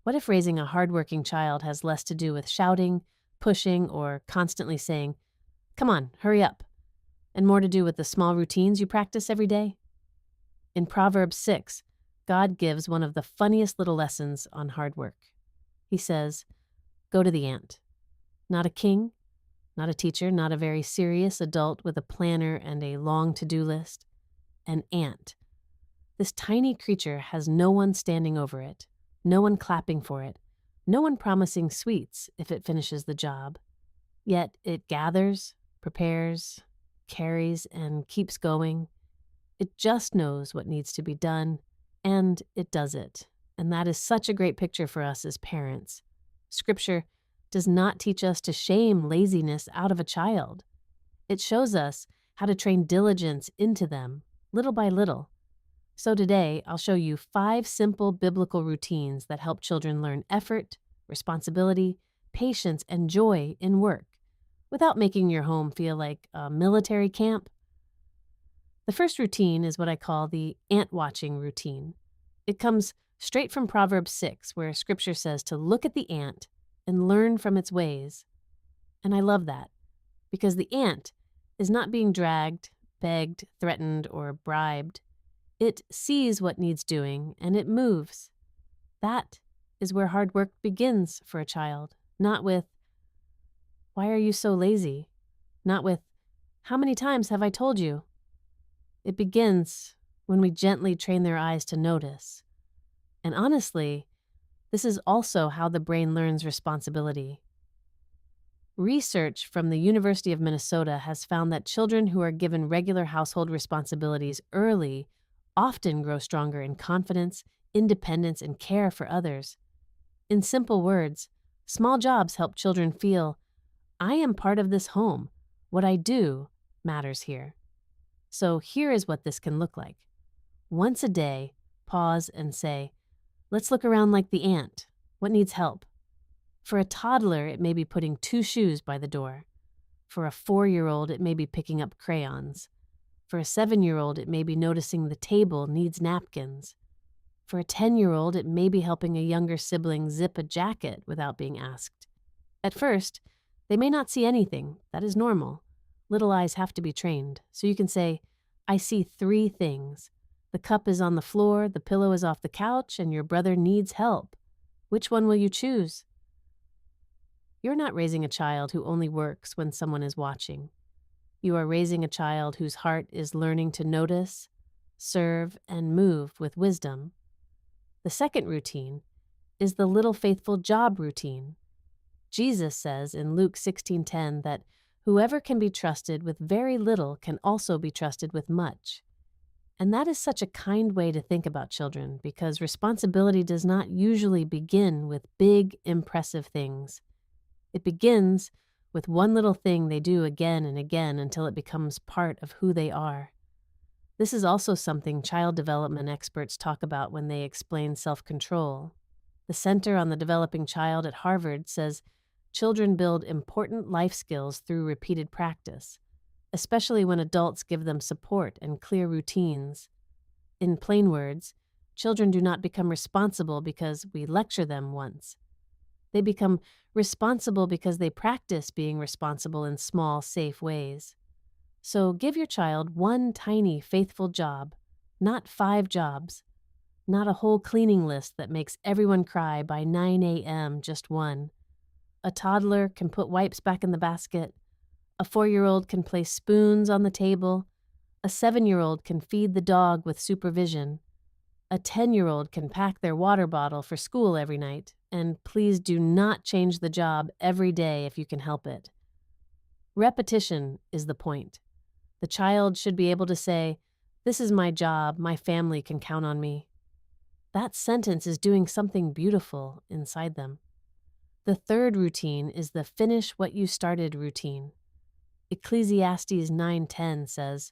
What if raising a hardworking child has less to do with shouting, pushing, or constantly saying, "Come on, hurry up," and more to do with the small routines you practice every day? In Proverbs 6, God gives one of the funniest little lessons on hard work. He says, "Go to the ant." Not a king, not a teacher, not a very serious adult with a planner and a long to-do list. An ant. This tiny creature has no one standing over it, no one clapping for it, no one promising sweets if it finishes the job. Yet it gathers, prepares, carries, and keeps going. It just knows what needs to be done, and it does it. And that is such a great picture for us as parents. Scripture does not teach us to shame laziness out of a child. It shows us how to train diligence into them, little by little. So today, I'll show you 5 simple biblical routines that help children learn effort, responsibility, patience, and joy in work, without making your home feel like a military camp. The first routine is what I call the ant watching routine. It comes straight from Proverbs 6, where scripture says to look at the ant and learn from its ways. And I love that, because the ant is not being dragged, begged, threatened, or bribed. It sees what needs doing and it moves. That is where hard work begins for a child, not with, "Why are you so lazy?" Not with, "How many times have I told you?" It begins when we gently train their eyes to notice. And honestly, this is also how the brain learns responsibility. Research from the University of Minnesota has found that children who are given regular household responsibilities early often grow stronger in confidence, independence, and care for others. In simple words, small jobs help children feel, "I am part of this home. What I do matters here." So here is what this can look like. Once a day, pause and say, "Let's look around like the ant. What needs help?" For a toddler, it may be putting 2 shoes by the door. For a 4-year-old, it may be picking up crayons. For a 7-year-old, it may be noticing the table needs napkins. For a 10-year-old, it may be helping a younger sibling zip a jacket without being asked. At first, they may not see anything. That is normal. Little eyes have to be trained. So you can say, "I see 3 things. The cup is on the floor, the pillow is off the couch, and your brother needs help. Which one will you choose?" You're not raising a child who only works when someone is watching. You are raising a child whose heart is learning to notice, serve, and move with wisdom. The second routine is the little faithful job routine. Jesus says in Luke 16:10 that whoever can be trusted with very little can also be trusted with much. And that is such a kind way to think about children, because responsibility does not usually begin with big, impressive things. It begins with one little thing they do again and again until it becomes part of who they are. This is also something child development experts talk about when they explain self-control. The Center on the Developing Child at Harvard says children build important life skills through repeated practice, especially when adults give them support and clear routines. In plain words, children do not become responsible because we lecture them once. They become responsible because they practice being responsible in small, safe ways. So give your child one tiny, faithful job, not 5 jobs, not a whole cleaning list that makes everyone cry by 9 a.m., just one. A toddler can put wipes back in the basket. A 4-year-old can place spoons on the table. A 7-year-old can feed the dog with supervision. A 10-year-old can pack their water bottle for school every night. And please do not change the job every day if you can help it. Repetition is the point. The child should be able to say, "This is my job, my family can count on me." That sentence is doing something beautiful inside them. The third routine is the finish what you started routine. Ecclesiastes 9:10 says,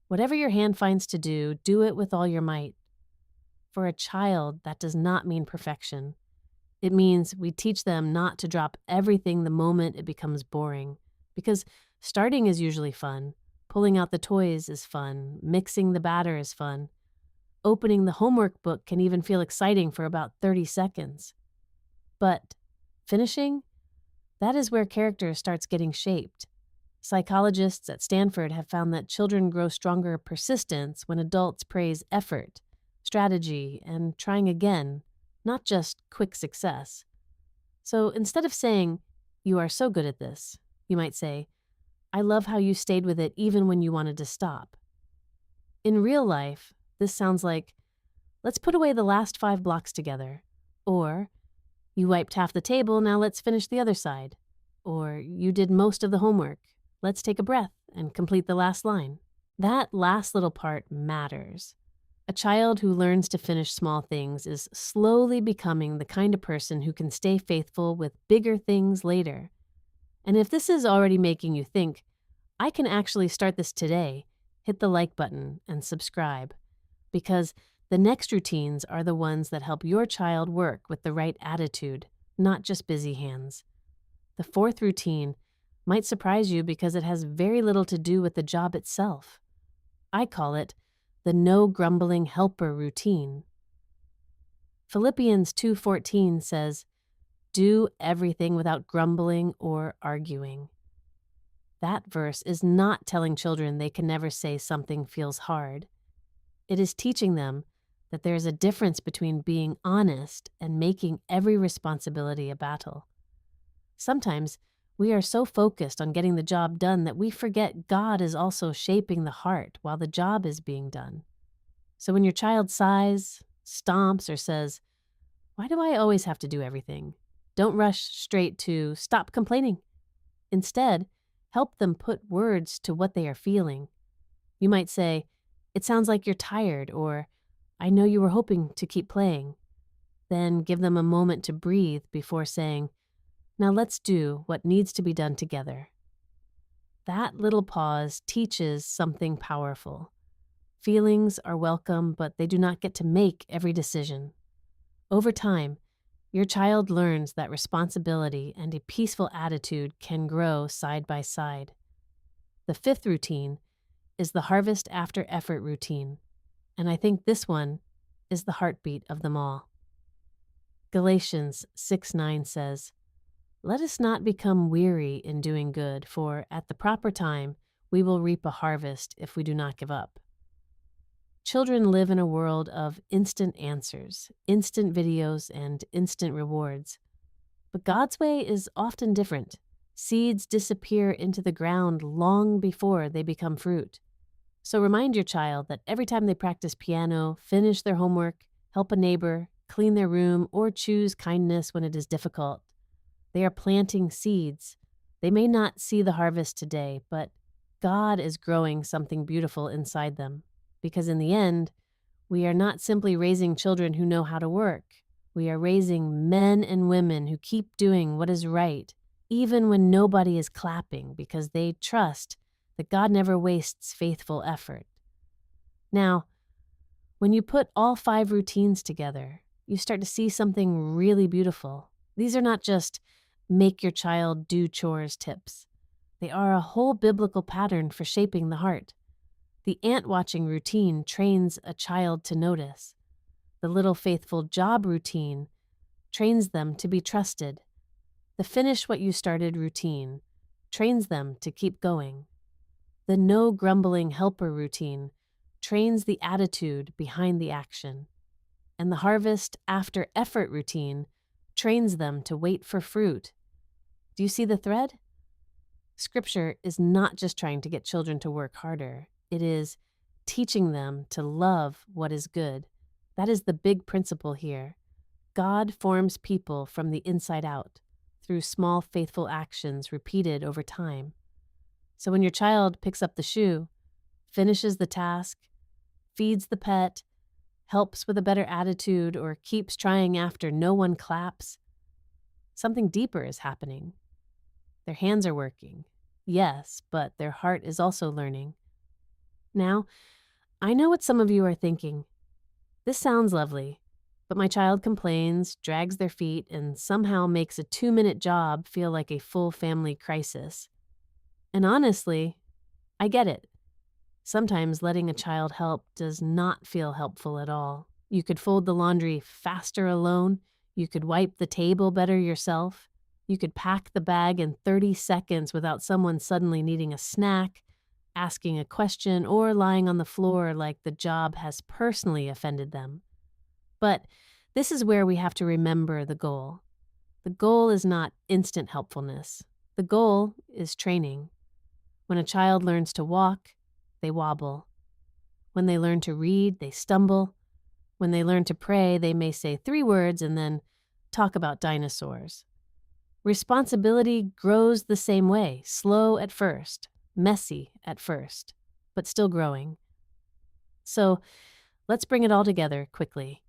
"Whatever your hand finds to do, do it with all your might." For a child, that does not mean perfection. It means we teach them not to drop everything the moment it becomes boring, because starting is usually fun, pulling out the toys is fun, mixing the batter is fun. opening the homework book can even feel exciting for about 30 seconds. But finishing, that is where character starts getting shaped. Psychologists at Stanford have found that children grow stronger persistence when adults praise effort, strategy, and trying again, not just quick success. So instead of saying, "You are so good at this," you might say, "I love how you stayed with it even when you wanted to stop." In real life, this sounds like, "Let's put away the last 5 blocks together." Or, "You wiped half the table, now let's finish the other side." Or, "You did most of the homework. Let's take a breath and complete the last line." That last little part matters. A child who learns to finish small things is slowly becoming the kind of person who can stay faithful with bigger things later. And if this is already making you think, "I can actually start this today," hit the like button and subscribe. Because the next routines are the ones that help your child work with the right attitude, not just busy hands. The fourth routine might surprise you because it has very little to do with the job itself. I call it the no grumbling helper routine. Philippians 2:14 says, "Do everything without grumbling or arguing." That verse is not telling children they can never say something feels hard. It is teaching them that there is a difference between being honest and making every responsibility a battle. Sometimes we are so focused on getting the job done that we forget God is also shaping the heart while the job is being done. So when your child sighs, stomps, or says, "Why do I always have to do everything?" don't rush straight to "Stop complaining." Instead, help them put words to what they are feeling. You might say, "It sounds like you're tired," or "I know you were hoping to keep playing." Then give them a moment to breathe before saying, "Now let's do what needs to be done together." That little pause teaches something powerful. Feelings are welcome, but they do not get to make every decision. Over time, your child learns that responsibility and a peaceful attitude can grow side by side. The fifth routine is the harvest after effort routine, and I think this one is the heartbeat of them all. Galatians 6:9 says, "Let us not become weary in doing good, for at the proper time we will reap a harvest if we do not give up." Children live in a world of instant answers, instant videos, and instant rewards. But God's way is often different. Seeds disappear into the ground long before they become fruit. So remind your child that every time they practice piano, finish their homework, help a neighbor, clean their room, or choose kindness when it is difficult, they are planting seeds. They may not see the harvest today, but God is growing something beautiful inside them. Because in the end, we are not simply raising children who know how to work. We are raising men and women who keep doing what is right, even when nobody is clapping, because they trust that God never wastes faithful effort. Now, when you put all 5 routines together, you start to see something really beautiful. These are not just make your child do chores tips. They are a whole biblical pattern for shaping the heart. The ant-watching routine trains a child to notice. The little faithful job routine trains them to be trusted. The finish what you started routine trains them to keep going. The no grumbling helper routine trains the attitude behind the action. And the harvest after effort routine trains them to wait for fruit. Do you see the thread? Scripture is not just trying to get children to work harder. It is teaching them to love what is good. That is the big principle here. God forms people from the inside out through small, faithful actions repeated over time. So when your child picks up the shoe, finishes the task, feeds the pet, helps with a better attitude, or keeps trying after no one claps, something deeper is happening. Their hands are working, yes, but their heart is also learning. Now, I know what some of you are thinking. This sounds lovely, but my child complains, drags their feet, and somehow makes a 2-minute job feel like a full family crisis. And honestly, I get it. Sometimes letting a child help does not feel helpful at all. You could fold the laundry faster alone. You could wipe the table better yourself. You could pack the bag in 30 seconds without someone suddenly needing a snack, asking a question, or lying on the floor like the job has personally offended them. But this is where we have to remember the goal. The goal is not instant helpfulness. The goal is training. When a child learns to walk, they wobble. When they learn to read, they stumble. When they learn to pray, they may say 3 words and then talk about dinosaurs. Responsibility grows the same way, slow at first, messy at first, but still growing. So let's bring it all together quickly.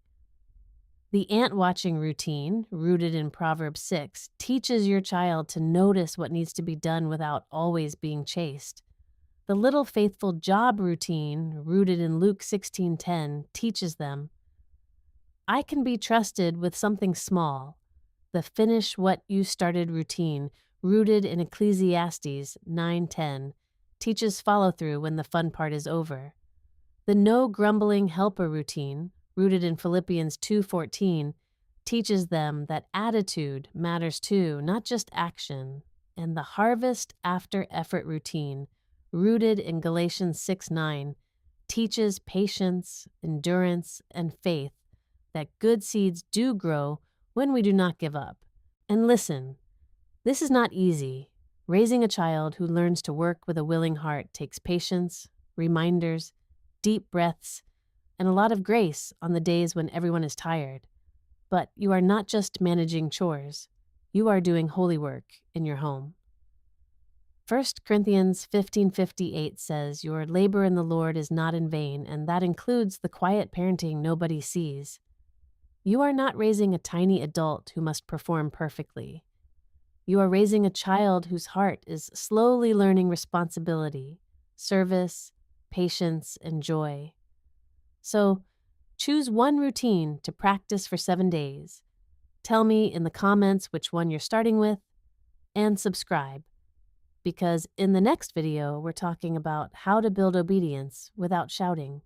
The ant watching routine, rooted in Proverbs 6, teaches your child to notice what needs to be done without always being chased. The little faithful job routine, rooted in Luke 16:10, teaches them, I can be trusted with something small. The finish what you started routine, rooted in Ecclesiastes 9:10, teaches follow through when the fun part is over. The no grumbling helper routine, rooted in Philippians 2:14, teaches them that attitude matters too, not just action. And the harvest after effort routine, rooted in Galatians 6:9, teaches patience, endurance, and faith that good seeds do grow when we do not give up. And listen, this is not easy. Raising a child who learns to work with a willing heart takes patience, reminders, deep breaths, and a lot of grace on the days when everyone is tired. But you are not just managing chores. You are doing holy work in your home. 1 Corinthians 15:58 says, your labor in the Lord is not in vain, and that includes the quiet parenting nobody sees. You are not raising a tiny adult who must perform perfectly. You are raising a child whose heart is slowly learning responsibility, service, patience, and joy. So, choose one routine to practice for 7 days. Tell me in the comments which one you're starting with, and subscribe. Because in the next video, we're talking about how to build obedience without shouting.